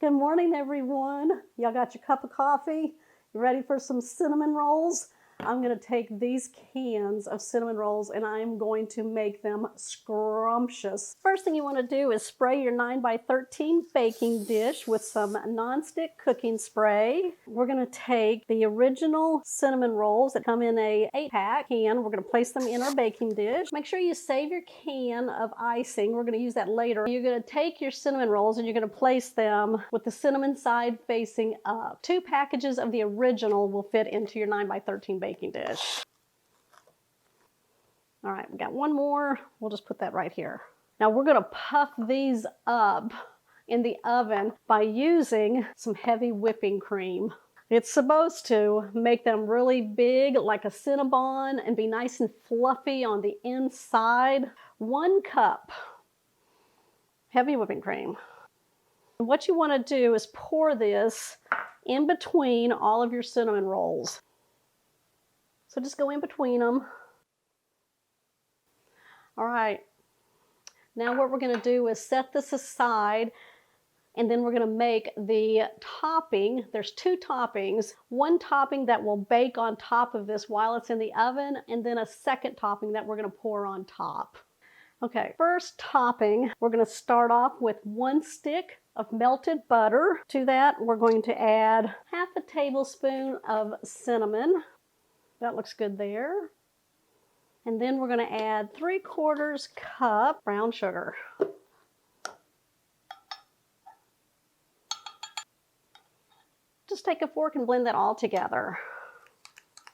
Good morning, everyone. Y'all got your cup of coffee? You ready for some cinnamon rolls? I'm going to take these cans of cinnamon rolls and I'm going to make them scrumptious. First thing you want to do is spray your 9x13 baking dish with some nonstick cooking spray. We're going to take the original cinnamon rolls that come in a 8-pack can. We're going to place them in our baking dish. Make sure you save your can of icing. We're going to use that later. You're going to take your cinnamon rolls and you're going to place them with the cinnamon side facing up. 2 packages of the original will fit into your 9x13 baking dish. All right, we got one more. We'll just put that right here. Now we're going to puff these up in the oven by using some heavy whipping cream. It's supposed to make them really big like a Cinnabon and be nice and fluffy on the inside. 1 cup heavy whipping cream. What you want to do is pour this in between all of your cinnamon rolls. So just go in between them. All right. Now what we're going to do is set this aside, and then we're going to make the topping. There's 2 toppings. 1 topping that will bake on top of this while it's in the oven, and then a second topping that we're going to pour on top. Okay, first topping, we're going to start off with 1 stick of melted butter. To that, we're going to add half a tablespoon of cinnamon. That looks good there. And then we're going to add 3/4 cup brown sugar. Just take a fork and blend that all together.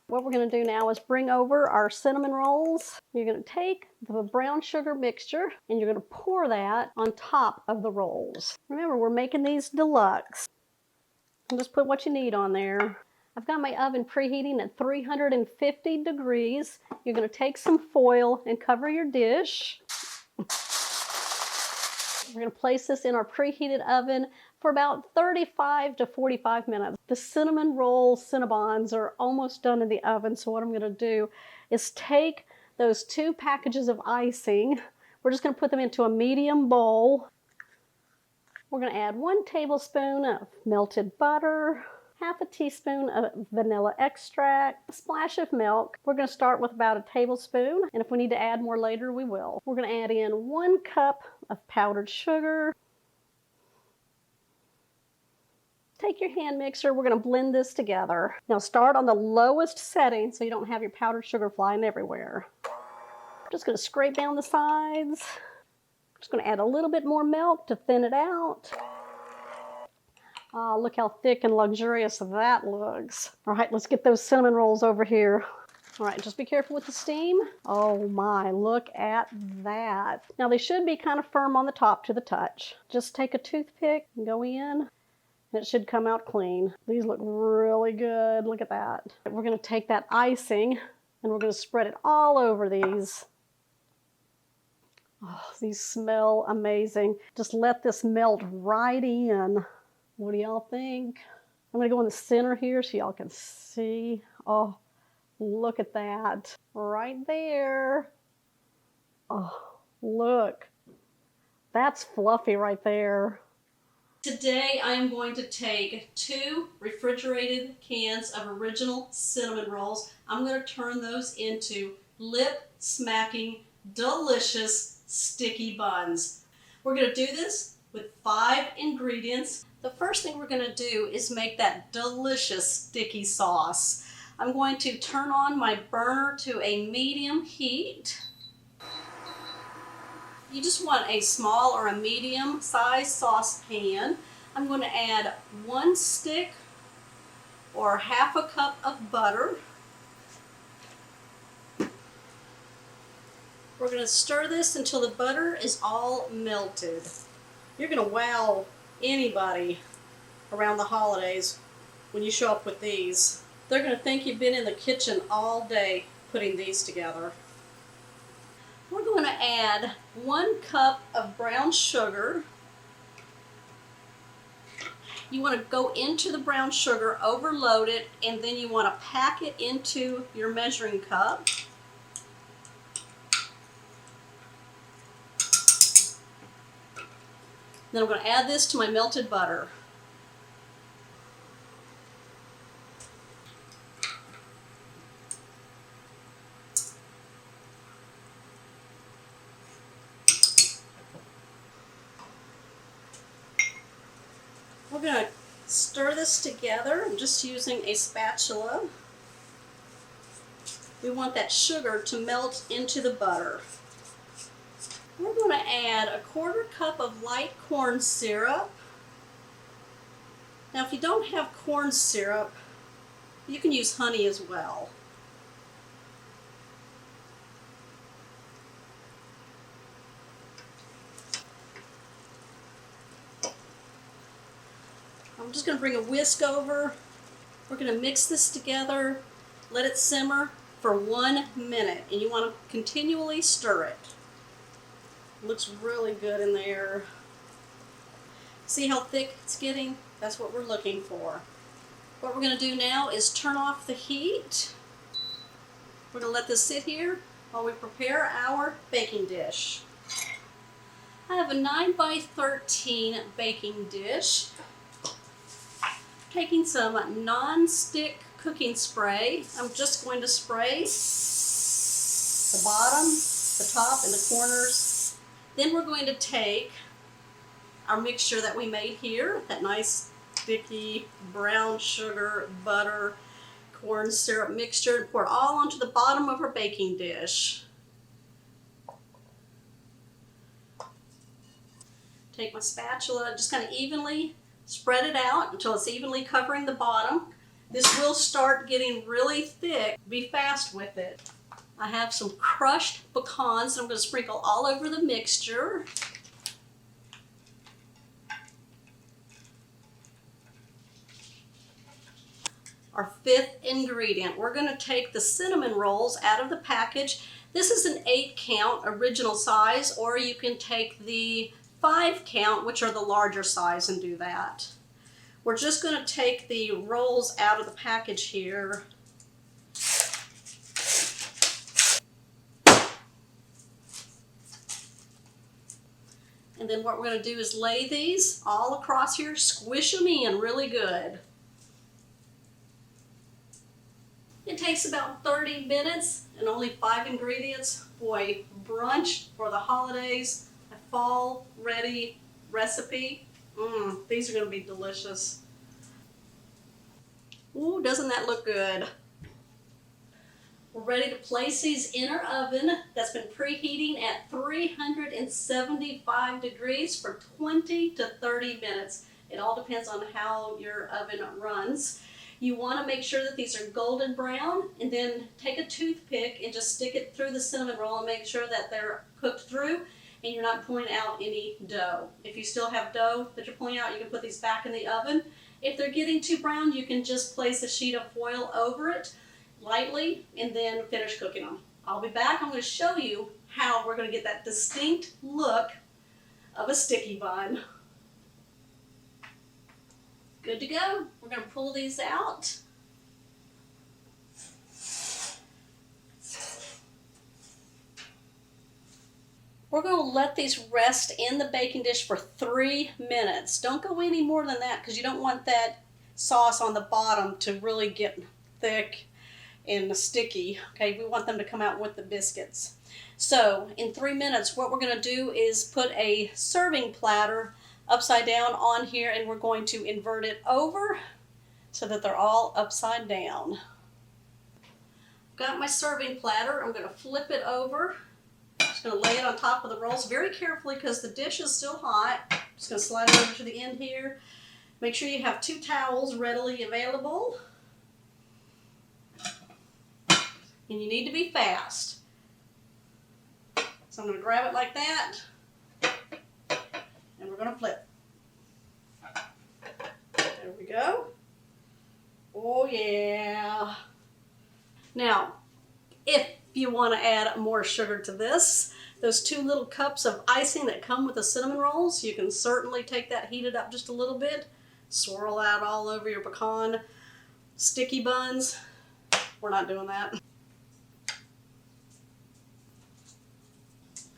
What we're going to do now is bring over our cinnamon rolls. You're going to take the brown sugar mixture and you're going to pour that on top of the rolls. Remember, we're making these deluxe. And just put what you need on there. I've got my oven preheating at 350 degrees. You're going to take some foil and cover your dish. We're going to place this in our preheated oven for about 35 to 45 minutes. The cinnamon roll Cinnabons are almost done in the oven, so what I'm going to do is take those 2 packages of icing. We're just going to put them into a medium bowl. We're going to add 1 tablespoon of melted butter, half a teaspoon of vanilla extract, a splash of milk. We're going to start with about a tablespoon, and if we need to add more later, we will. We're going to add in 1 cup of powdered sugar. Take your hand mixer, we're going to blend this together. Now start on the lowest setting so you don't have your powdered sugar flying everywhere. I'm just going to scrape down the sides. I'm just going to add a little bit more milk to thin it out. Oh, look how thick and luxurious that looks. All right, let's get those cinnamon rolls over here. All right, just be careful with the steam. Oh my, look at that. Now they should be kind of firm on the top to the touch. Just take a toothpick and go in. And it should come out clean. These look really good. Look at that. We're going to take that icing and we're going to spread it all over these. Oh, these smell amazing. Just let this melt right in. What do y'all think? I'm going to go in the center here so y'all can see. Oh, look at that. Right there. Oh, look. That's fluffy right there. Today I am going to take 2 refrigerated cans of original cinnamon rolls. I'm going to turn those into lip-smacking, delicious, sticky buns. We're going to do this with 5 ingredients. The first thing we're going to do is make that delicious sticky sauce. I'm going to turn on my burner to a medium heat. You just want a small or a medium size saucepan. I'm going to add 1 stick or half a cup of butter. We're going to stir this until the butter is all melted. You're going to wow anybody around the holidays when you show up with these. They're going to think you've been in the kitchen all day putting these together. We're going to add 1 cup of brown sugar. You want to go into the brown sugar, overload it, and then you want to pack it into your measuring cup. Then I'm going to add this to my melted butter. We're going to stir this together. I'm just using a spatula. We want that sugar to melt into the butter. We're going to add a 1/4 cup of light corn syrup. Now if you don't have corn syrup, you can use honey as well. I'm just going to bring a whisk over. We're going to mix this together, let it simmer for 1 minute, and you want to continually stir it. It looks really good in there. See how thick it's getting? That's what we're looking for. What we're going to do now is turn off the heat. We're going to let this sit here while we prepare our baking dish. I have a 9x13 baking dish. Taking some non-stick cooking spray, I'm just going to spray the bottom, the top, and the corners. Then we're going to take our mixture that we made here, that nice sticky brown sugar, butter, corn syrup mixture, and pour it all onto the bottom of our baking dish. Take my spatula and just kind of evenly spread it out until it's evenly covering the bottom. This will start getting really thick. Be fast with it. I have some crushed pecans that I'm going to sprinkle all over the mixture. Our 5th ingredient, we're going to take the cinnamon rolls out of the package. This is an 8-count original size, or you can take the 5-count, which are the larger size, and do that. We're just going to take the rolls out of the package here. And then what we're going to do is lay these all across here, squish them in really good. It takes about 30 minutes and only 5 ingredients. Boy, brunch for the holidays, a fall ready recipe. These are going to be delicious. Ooh, doesn't that look good? We're ready to place these in our oven that's been preheating at 375 degrees for 20 to 30 minutes. It all depends on how your oven runs. You want to make sure that these are golden brown, and then take a toothpick and just stick it through the cinnamon roll and make sure that they're cooked through and you're not pulling out any dough. If you still have dough that you're pulling out, you can put these back in the oven. If they're getting too brown, you can just place a sheet of foil over it lightly and then finish cooking them. I'll be back. I'm going to show you how we're going to get that distinct look of a sticky bun. Good to go. We're going to pull these out. We're going to let these rest in the baking dish for 3 minutes. Don't go any more than that because you don't want that sauce on the bottom to really get thick and sticky. Okay, we want them to come out with the biscuits. So in 3 minutes, what we're going to do is put a serving platter upside down on here, and we're going to invert it over so that they're all upside down. Got my serving platter. I'm going to flip it over. Just going to lay it on top of the rolls very carefully because the dish is still hot. Just going to slide it over to the end here. Make sure you have 2 towels readily available. And you need to be fast. So I'm going to grab it like that. And we're going to flip. There we go. Oh yeah. Now, if you want to add more sugar to this, those 2 little cups of icing that come with the cinnamon rolls, you can certainly take that, heat it up just a little bit, swirl out all over your pecan sticky buns. We're not doing that.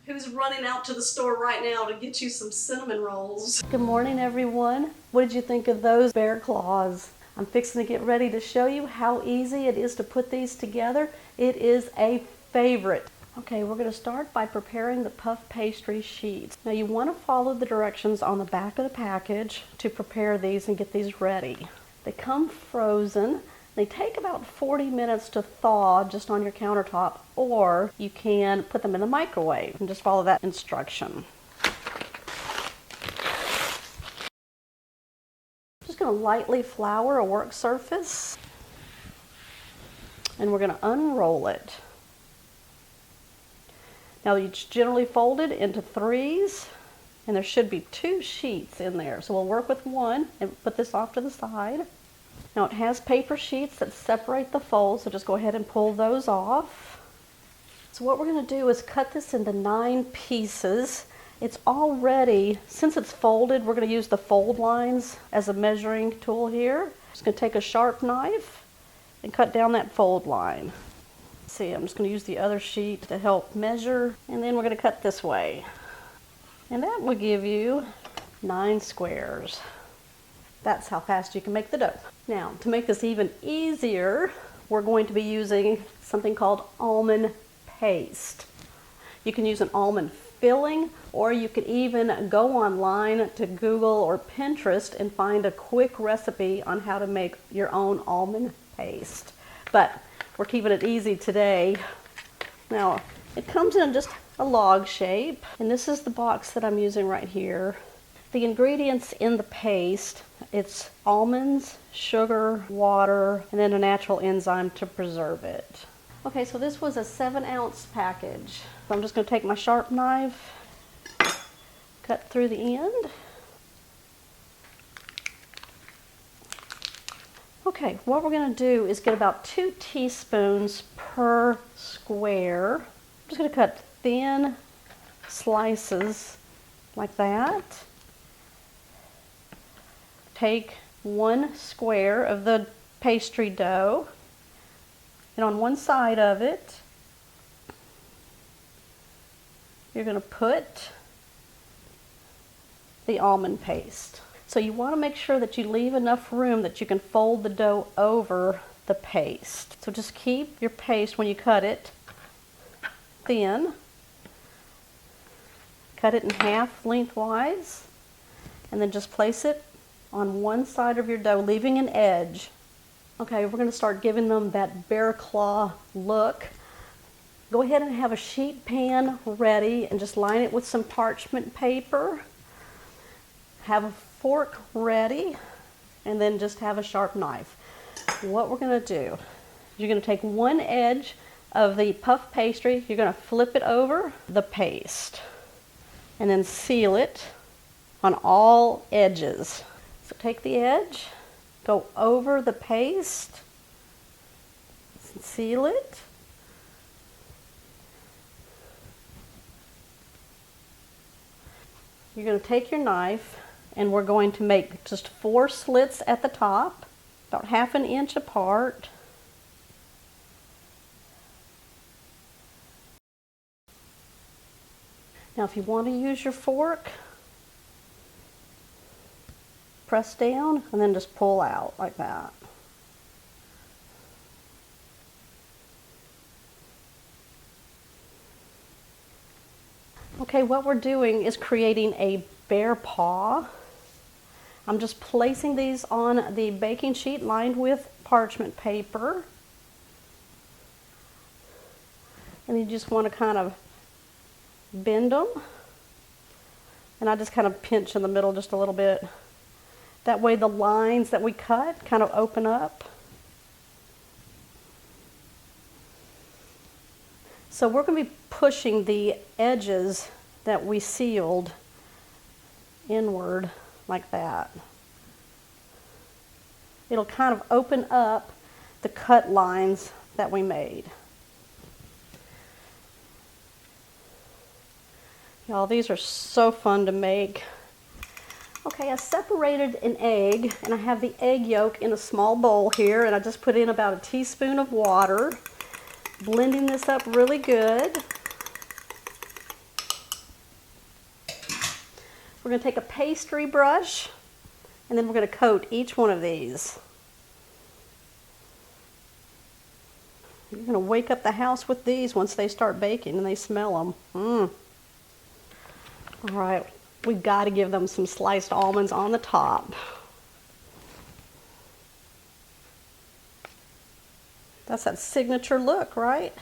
Who's running out to the store right now to get you some cinnamon rolls? Good morning, everyone. What did you think of those bear claws? I'm fixing to get ready to show you how easy it is to put these together. It is a favorite. Okay, we're going to start by preparing the puff pastry sheets. Now you want to follow the directions on the back of the package to prepare these and get these ready. They come frozen. They take about 40 minutes to thaw just on your countertop, or you can put them in the microwave and just follow that instruction. Just going to lightly flour a work surface, and we're going to unroll it. Now it's generally folded into threes, and there should be 2 sheets in there. So we'll work with one and put this off to the side. Now it has paper sheets that separate the folds, so just go ahead and pull those off. So what we're going to do is cut this into 9 pieces. It's already, since it's folded, we're going to use the fold lines as a measuring tool here. Just going to take a sharp knife and cut down that fold line. See, I'm just going to use the other sheet to help measure, and then we're going to cut this way. And that will give you 9 squares. That's how fast you can make the dough. Now, to make this even easier, we're going to be using something called almond paste. You can use an almond filling, or you could even go online to Google or Pinterest and find a quick recipe on how to make your own almond paste. But we're keeping it easy today. Now, it comes in just a log shape, and this is the box that I'm using right here. The ingredients in the paste, it's almonds, sugar, water, and then a natural enzyme to preserve it. Okay, so this was a 7-ounce package. So I'm just going to take my sharp knife, cut through the end. Okay, what we're going to do is get about 2 teaspoons per square. I'm just going to cut thin slices like that. Take 1 square of the pastry dough, and on one side of it, you're going to put the almond paste. So you want to make sure that you leave enough room that you can fold the dough over the paste. So just keep your paste, when you cut it, thin. Cut it in half lengthwise, and then just place it on one side of your dough, leaving an edge. Okay, we're going to start giving them that bear claw look. Go ahead and have a sheet pan ready and just line it with some parchment paper. Have a fork ready, and then just have a sharp knife. What we're going to do, you're going to take one edge of the puff pastry, you're going to flip it over the paste, and then seal it on all edges. So take the edge, go over the paste, seal it. You're going to take your knife, and we're going to make just 4 slits at the top, about 1/2 inch apart. Now if you want to use your fork, press down and then just pull out like that. Okay, what we're doing is creating a bear paw. I'm just placing these on the baking sheet lined with parchment paper. And you just want to kind of bend them. And I just kind of pinch in the middle just a little bit. That way the lines that we cut kind of open up. So we're going to be pushing the edges that we sealed inward like that. It'll kind of open up the cut lines that we made. Y'all, these are so fun to make. Okay, I separated an egg, and I have the egg yolk in a small bowl here, and I just put in about a teaspoon of water, blending this up really good. We're going to take a pastry brush, and then we're going to coat each one of these. You're gonna wake up the house with these once they start baking and they smell them. All right, we've got to give them some sliced almonds on the top. That's that signature look, right?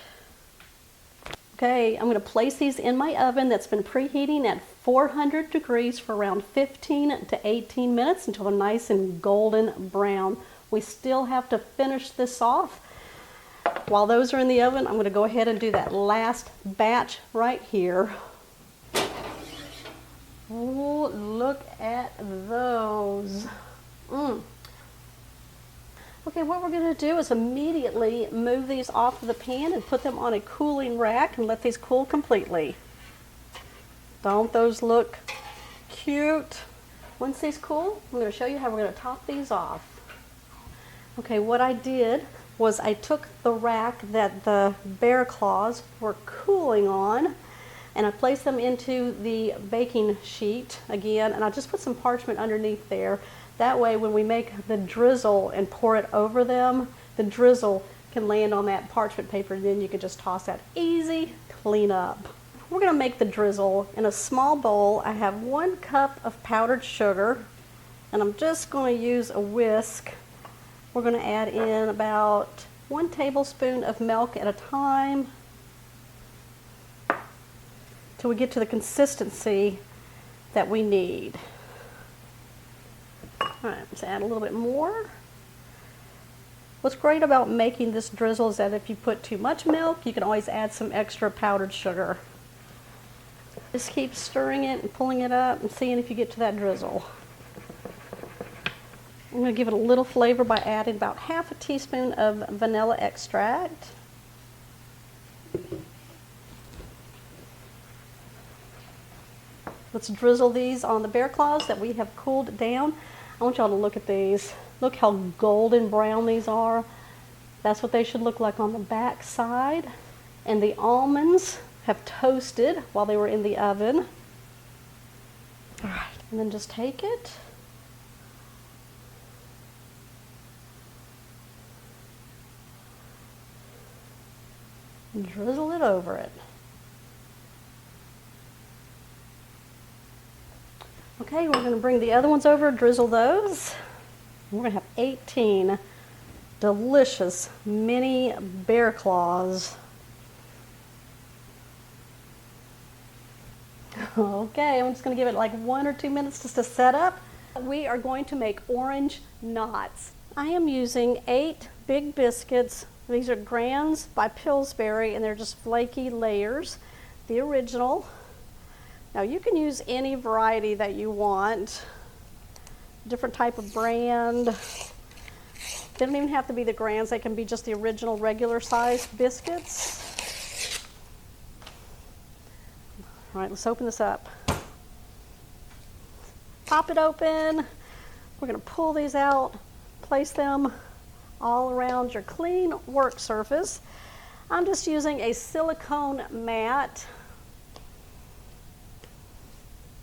Okay, I'm gonna place these in my oven that's been preheating at 400 degrees for around 15 to 18 minutes until they're nice and golden brown. We still have to finish this off. While those are in the oven, I'm gonna go ahead and do that last batch right here. Oh, look at those. Okay, what we're going to do is immediately move these off of the pan and put them on a cooling rack and let these cool completely. Don't those look cute? Once these cool, I'm going to show you how we're going to top these off. Okay, what I did was I took the rack that the bear claws were cooling on, and I placed them into the baking sheet again, and I just put some parchment underneath there. That way when we make the drizzle and pour it over them, the drizzle can land on that parchment paper, and then you can just toss that easy clean up. We're gonna make the drizzle. In a small bowl, I have 1 cup of powdered sugar, and I'm just gonna use a whisk. We're gonna add in about 1 tablespoon of milk at a time till we get to the consistency that we need. All right, let's add a little bit more. What's great about making this drizzle is that if you put too much milk, you can always add some extra powdered sugar. Just keep stirring it and pulling it up and seeing if you get to that drizzle. I'm going to give it a little flavor by adding about half a teaspoon of vanilla extract. Let's drizzle these on the bear claws that we have cooled down. I want y'all to look at these. Look how golden brown these are. That's what they should look like on the back side. And the almonds have toasted while they were in the oven. All right, and then just take it. And drizzle it over it. Okay, we're going to bring the other ones over, drizzle those. We're going to have 18 delicious mini bear claws. Okay, I'm just going to give it like 1 or 2 minutes just to set up. We are going to make orange knots. I am using 8 big biscuits. These are Grands by Pillsbury, and they're just flaky layers, the original. Now you can use any variety that you want, different type of brand. They don't even have to be the Grands, they can be just the original regular size biscuits. All right, let's open this up. Pop it open. We're gonna pull these out, place them all around your clean work surface. I'm just using a silicone mat.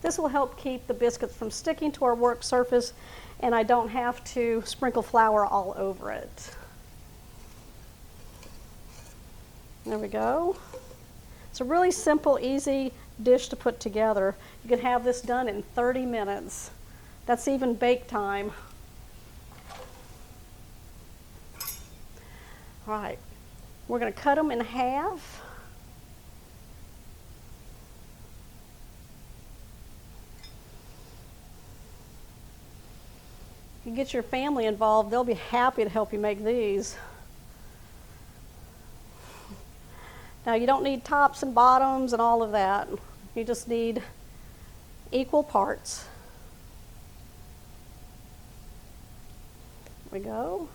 This will help keep the biscuits from sticking to our work surface, and I don't have to sprinkle flour all over it. There we go. It's a really simple, easy dish to put together. You can have this done in 30 minutes. That's even bake time. All right, we're going to cut them in half. You get your family involved, they'll be happy to help you make these. Now you don't need tops and bottoms and all of that. You just need equal parts. There we go.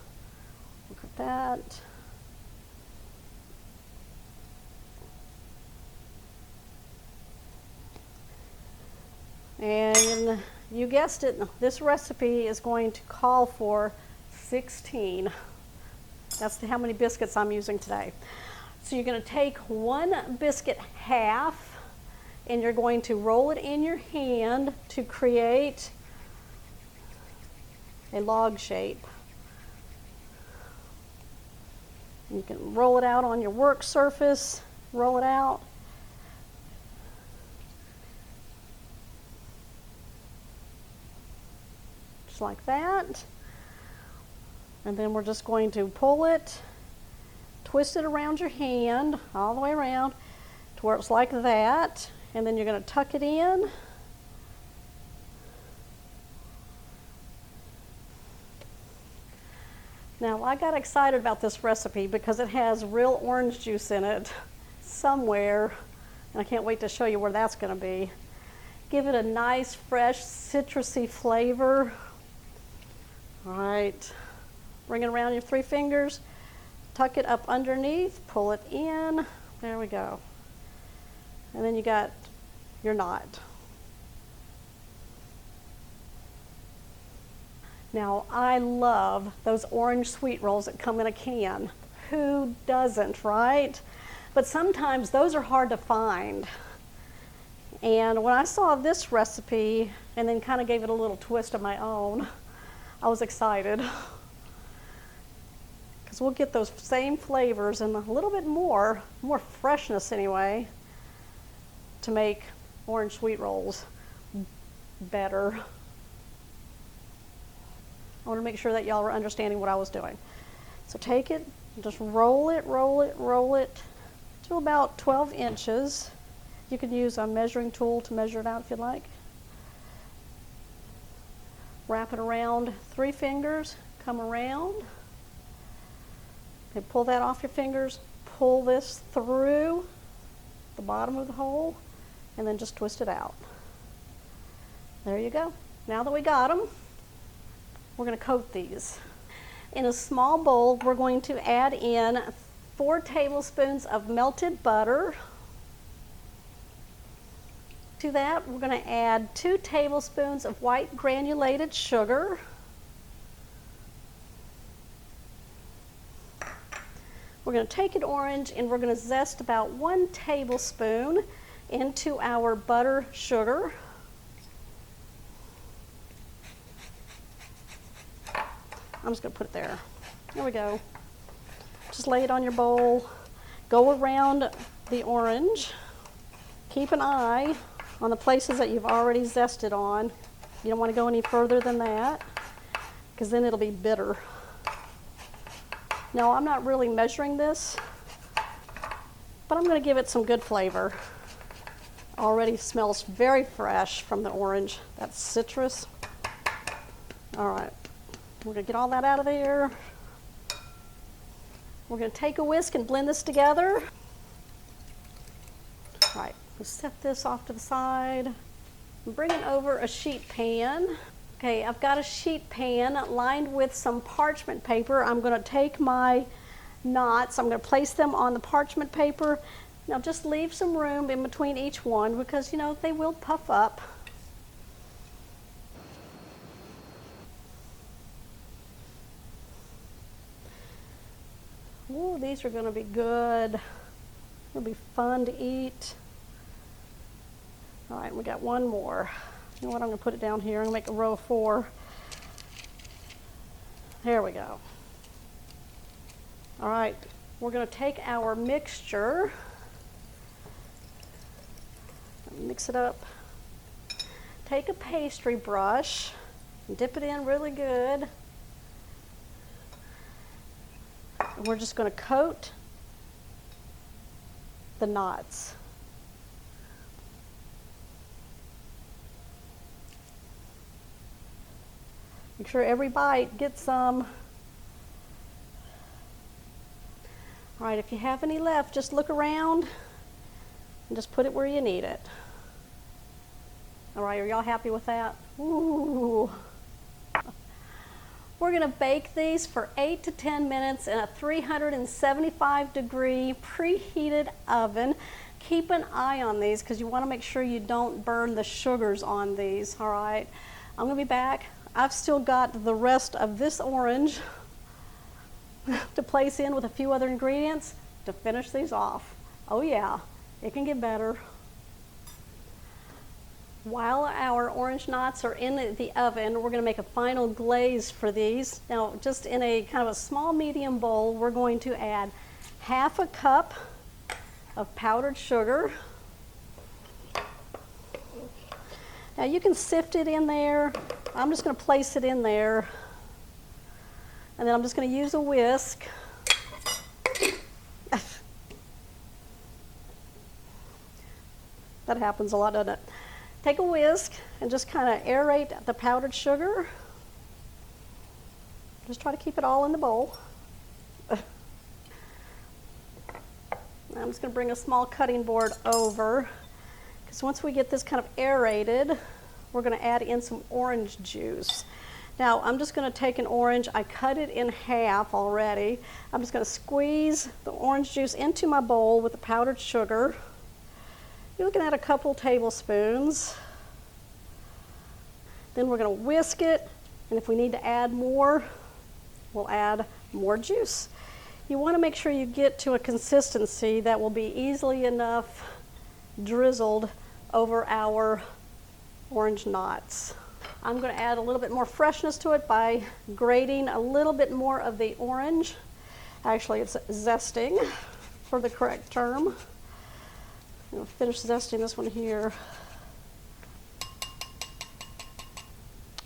Look at that. And you guessed it, this recipe is going to call for 16. That's how many biscuits I'm using today. So you're going to take 1 biscuit half, and you're going to roll it in your hand to create a log shape. You can roll it out on your work surface, roll it out. Just like that. And then we're just going to pull it, twist it around your hand, all the way around to where it's like that. And then you're going to tuck it in. Now, I got excited about this recipe because it has real orange juice in it somewhere, and I can't wait to show you where that's going to be. Give it a nice, fresh, citrusy flavor. All right, bring it around your 3 fingers, tuck it up underneath, pull it in. There we go. And then you got your knot. Now, I love those orange sweet rolls that come in a can. Who doesn't, right? But sometimes those are hard to find. And when I saw this recipe and then kind of gave it a little twist of my own, I was excited. Because we'll get those same flavors and a little bit more freshness anyway, to make orange sweet rolls better. I want to make sure that y'all are understanding what I was doing. So take it, just roll it, roll it, roll it to about 12 inches. You can use a measuring tool to measure it out if you'd like. Wrap it around 3 fingers, come around. Okay, pull that off your fingers, pull this through the bottom of the hole, and then just twist it out. There you go. Now that we got them, we're going to coat these. In a small bowl, we're going to add in 4 tablespoons of melted butter. To that, we're going to add 2 tablespoons of white granulated sugar. We're going to take an orange and we're going to zest about 1 tablespoon into our butter sugar. I'm just going to put it there. There we go. Just lay it on your bowl. Go around the orange. Keep an eye on the places that you've already zested on. You don't want to go any further than that, because then it'll be bitter. Now, I'm not really measuring this, but I'm going to give it some good flavor. Already smells very fresh from the orange. That's citrus. All right. We're going to get all that out of there. We're going to take a whisk and blend this together. All right, we'll set this off to the side. I'm bringing over a sheet pan. Okay, I've got a sheet pan lined with some parchment paper. I'm going to take my knots, I'm going to place them on the parchment paper. Now just leave some room in between each one because, you know, they will puff up. Ooh, these are going to be good. It'll be fun to eat. All right, we got one more. You know what, I'm going to put it down here. I'm going to make a row of 4. There we go. All right, we're going to take our mixture, mix it up. Take a pastry brush and dip it in really good. And we're just going to coat the knots. Make sure every bite gets some. All right, if you have any left, just look around and just put it where you need it. All right, are y'all happy with that? Ooh. We're going to bake these for 8 to 10 minutes in a 375-degree preheated oven. Keep an eye on these because you want to make sure you don't burn the sugars on these, all right? I'm going to be back. I've still got the rest of this orange to place in with a few other ingredients to finish these off. Oh yeah, it can get better. While our orange knots are in the oven, we're going to make a final glaze for these. Now, just in a kind of a small medium bowl, we're going to add half a cup of powdered sugar. Now you can sift it in there. I'm just going to place it in there. And then I'm just going to use a whisk. That happens a lot, doesn't it? Take a whisk and just kind of aerate the powdered sugar. Just try to keep it all in the bowl. I'm just going to bring a small cutting board over, because once we get this kind of aerated, we're going to add in some orange juice. Now I'm just going to take an orange. I cut it in half already. I'm just going to squeeze the orange juice into my bowl with the powdered sugar. You're looking at a couple tablespoons. Then we're going to whisk it, and if we need to add more, we'll add more juice. You want to make sure you get to a consistency that will be easily enough drizzled over our orange knots. I'm going to add a little bit more freshness to it by grating a little bit more of the orange. Actually, it's zesting for the correct term. I'm going to finish zesting this one here.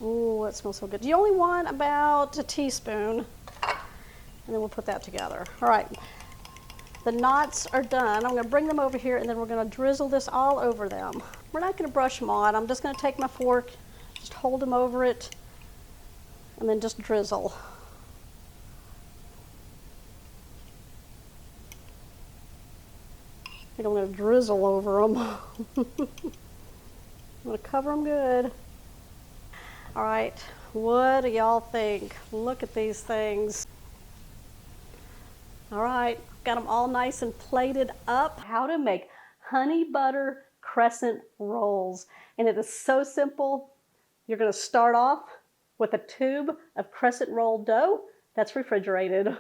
Ooh, that smells so good. You only want about a teaspoon, and then we'll put that together. All right, the knots are done. I'm going to bring them over here, and then we're going to drizzle this all over them. We're not going to brush them on. I'm just going to take my fork, just hold them over it, and then just drizzle. I think I'm going to drizzle over them. I'm going to cover them good. All right, what do y'all think? Look at these things. All right, got them all nice and plated up. How to make honey butter crescent rolls. And it is so simple. You're going to start off with a tube of crescent roll dough that's refrigerated.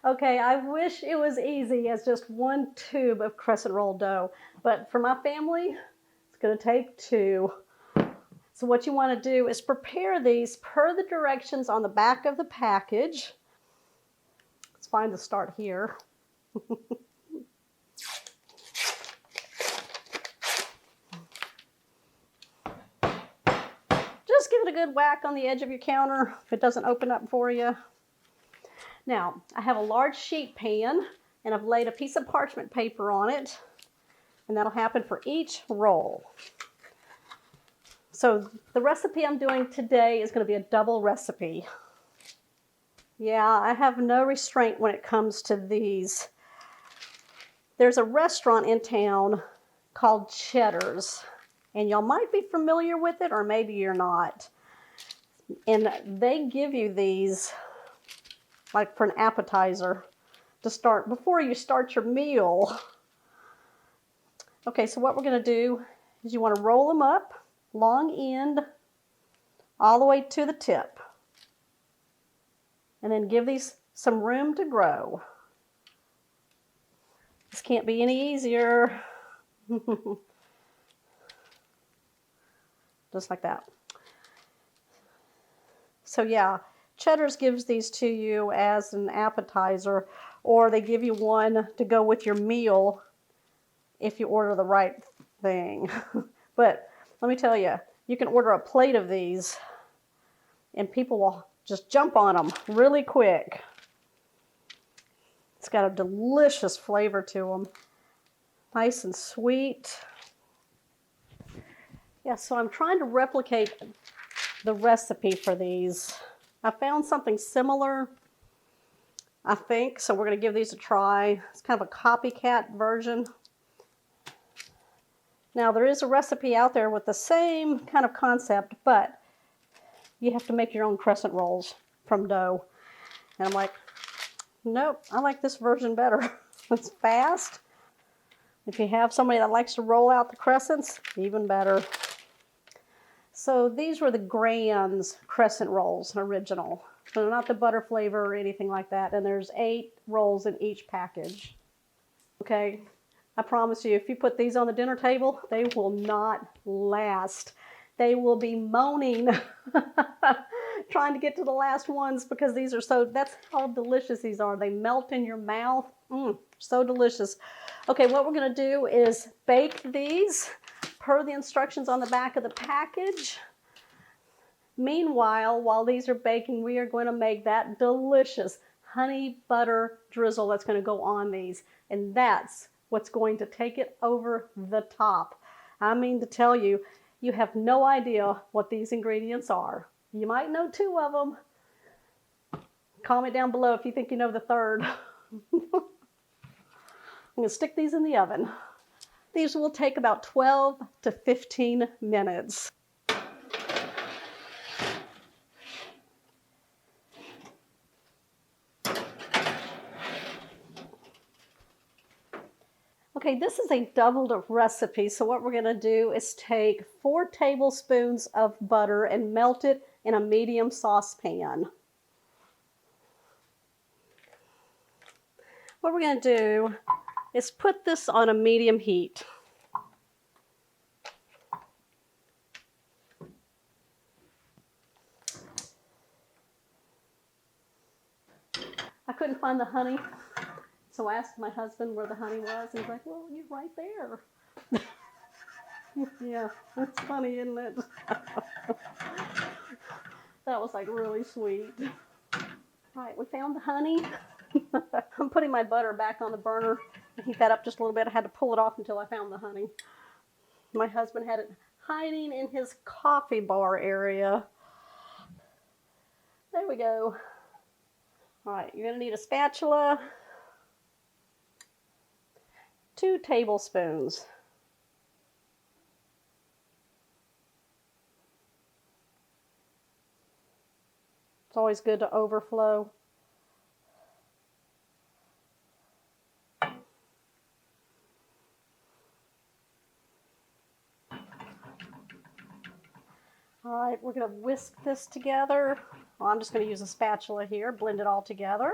Okay, I wish it was easy as just one tube of crescent roll dough, but for my family, it's going to take two. So what you want to do is prepare these per the directions on the back of the package. Let's find the start here. Just give it a good whack on the edge of your counter if it doesn't open up for you. Now, I have a large sheet pan, and I've laid a piece of parchment paper on it, and that'll happen for each roll. So the recipe I'm doing today is going to be a double recipe. Yeah, I have no restraint when it comes to these. There's a restaurant in town called Cheddar's, and y'all might be familiar with it, or maybe you're not. And they give you these like for an appetizer to start before you start your meal. Okay, so what we're going to do is you want to roll them up, long end, all the way to the tip. And then give these some room to grow. This can't be any easier. Just like that. So yeah, Cheddar's gives these to you as an appetizer, or they give you one to go with your meal if you order the right thing. But let me tell you, you can order a plate of these and people will just jump on them really quick. It's got a delicious flavor to them. Nice and sweet. Yeah, so I'm trying to replicate the recipe for these. I found something similar, I think, so we're going to give these a try. It's kind of a copycat version. Now, there is a recipe out there with the same kind of concept, but you have to make your own crescent rolls from dough. And I'm like, nope, I like this version better. It's fast. If you have somebody that likes to roll out the crescents, even better. So these were the Grand's crescent rolls, original. So not the butter flavor or anything like that. And there's 8 rolls in each package. Okay, I promise you, if you put these on the dinner table, they will not last. They will be moaning, trying to get to the last ones because these are so, that's how delicious these are. They melt in your mouth. So delicious. Okay, what we're gonna do is bake these per the instructions on the back of the package. Meanwhile, while these are baking, we are going to make that delicious honey butter drizzle that's going to go on these. And that's what's going to take it over the top. I mean to tell you, you have no idea what these ingredients are. You might know 2 of them. Comment down below if you think you know the third. I'm going to stick these in the oven. These will take about 12 to 15 minutes. Okay, this is a doubled recipe, so what we're going to do is take 4 tablespoons of butter and melt it in a medium saucepan. What we're going to do is put this on a medium heat. I couldn't find the honey. So I asked my husband where the honey was, and he's like, well, you're right there. Yeah, it's funny, isn't it? That was like really sweet. All right, we found the honey. I'm putting my butter back on the burner and heat that up just a little bit. I had to pull it off until I found the honey. My husband had it hiding in his coffee bar area. There we go. All right, you're gonna need a spatula. 2 tablespoons. It's always good to overflow. All right, we're going to whisk this together. Well, I'm just going to use a spatula here, blend it all together.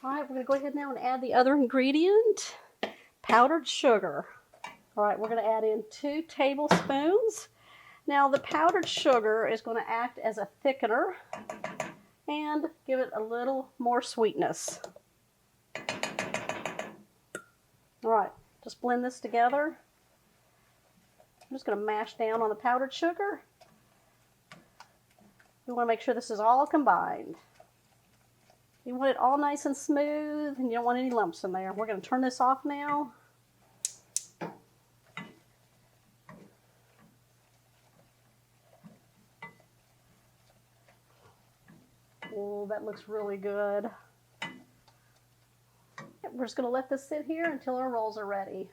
All right, we're going to go ahead now and add the other ingredient, powdered sugar. All right, we're going to add in 2 tablespoons. Now, the powdered sugar is going to act as a thickener and give it a little more sweetness. All right, just blend this together. I'm just going to mash down on the powdered sugar. You want to make sure this is all combined. You want it all nice and smooth, and you don't want any lumps in there. We're going to turn this off now. Oh, that looks really good. We're just going to let this sit here until our rolls are ready.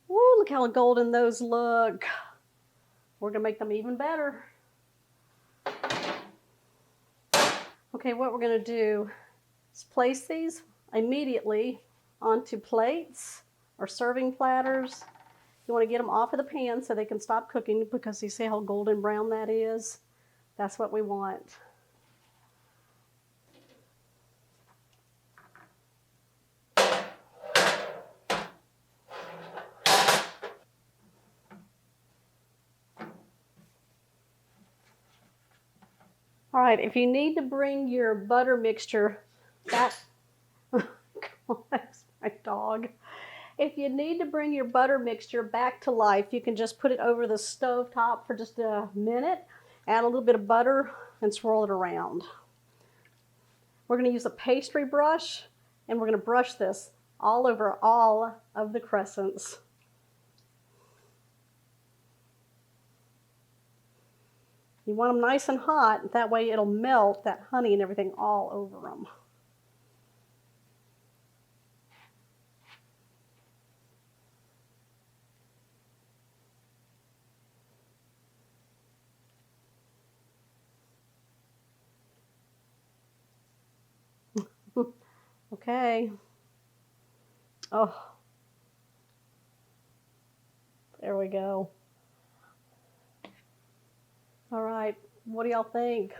Woo, look how golden those look. We're going to make them even better. Okay, what we're going to do is place these immediately onto plates or serving platters. You want to get them off of the pan so they can stop cooking, because you see how golden brown that is? That's what we want. All right, if you need to bring your butter mixture back, that's my dog. If you need to bring your butter mixture back to life, you can just put it over the stove top for just a minute, add a little bit of butter, and swirl it around. We're going to use a pastry brush, and we're going to brush this all over all of the crescents. You want them nice and hot, that way it'll melt that honey and everything all over them. Okay. Oh, there we go. All right, what do y'all think?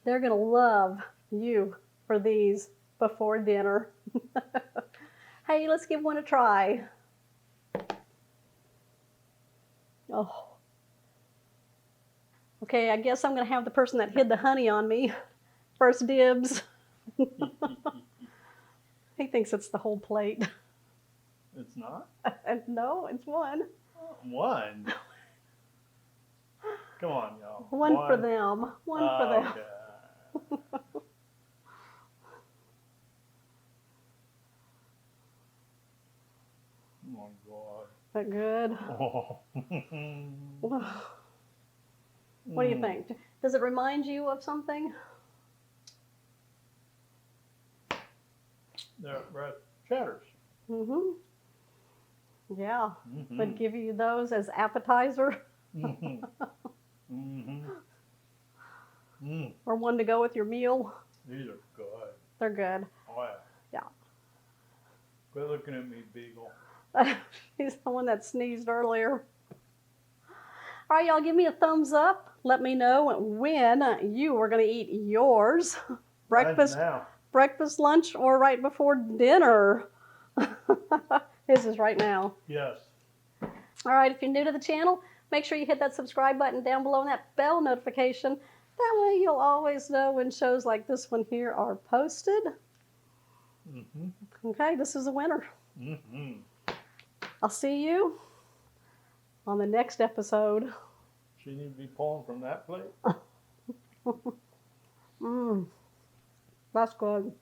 They're going to love you for these before dinner. Hey, let's give one a try. Oh. Okay, I guess I'm going to have the person that hid the honey on me first dibs. He thinks it's the whole plate. It's not? No, it's one. One? Come on, y'all. One for them. One for them. Okay. Oh, my God. Is that good? Oh. What do you think? Does it remind you of something? They're cheddars. Mm-hmm. Yeah. Mm-hmm. Would give you those as appetizer. Mm-hmm. Mm-hmm. Mm. Or one to go with your meal. These are good. They're good. Oh, yeah. Yeah. Quit looking at me, Beagle. He's the one that sneezed earlier. All right, y'all, give me a thumbs up. Let me know when you are going to eat yours. Breakfast, breakfast, lunch, or right before dinner. His is right now. Yes. All right, if you're new to the channel, make sure you hit that subscribe button down below and that bell notification. That way you'll always know when shows like this one here are posted. Mm-hmm. Okay, this is a winner. Mm-hmm. I'll see you on the next episode. She needs to be pulling from that plate. That's good.